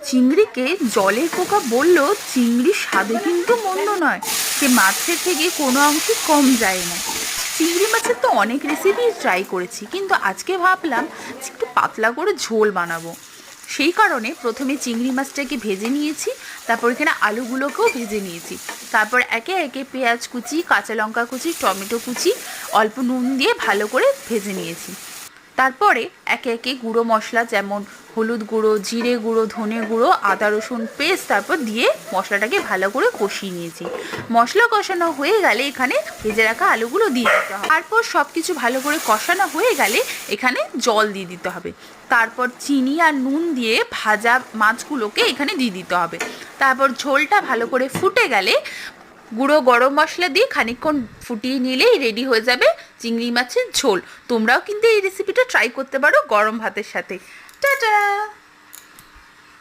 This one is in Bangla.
চিংড়িকে জলের পোকা বললেও চিংড়ির স্বাদে কিন্তু মন্দ নয়, সে মাছের থেকে কোনো অংশে কম যায় না। চিংড়ি মাছের তো অনেক রেসিপি ট্রাই করেছি, কিন্তু আজকে ভাবলাম যে একটু পাতলা করে ঝোল বানাবো। সেই কারণে প্রথমে চিংড়ি মাছটাকে ভেজে নিয়েছি, তারপর এখানে আলুগুলোকেও ভেজে নিয়েছি, তারপর একে একে পেঁয়াজ কুচি, কাঁচা লঙ্কা কুচি, টমেটো কুচি, অল্প নুন দিয়ে ভালো করে ভেজে নিয়েছি। তারপরে একে একে গুঁড়ো মশলা যেমন হলুদ গুঁড়ো, জিরে গুঁড়ো, ধনে গুঁড়ো, আদা রসুন পেস্ট তারপর দিয়ে মশলাটাকে ভালো করে কষিয়ে নিয়েছি। মশলা কষানো হয়ে গেলে এখানে ভেজে রাখা আলুগুলো দিয়ে দিতে হবে। তারপর সব কিছু ভালো করে কষানো হয়ে গেলে এখানে জল দিয়ে দিতে হবে। তারপর চিনি আর নুন দিয়ে ভাজা মাছগুলোকে এখানে দিয়ে দিতে হবে। তারপর ঝোলটা ভালো করে ফুটে গেলে গুঁড়ো গরম মশলা দিয়ে খানিকক্ষণ ফুটিয়ে নিলেই রেডি হয়ে যাবে চিংড়ি মাছের ঝোল। তোমরাও কিন্তু এই রেসিপিটা ট্রাই করতে পারো গরম ভাতের সাথে। টাটা।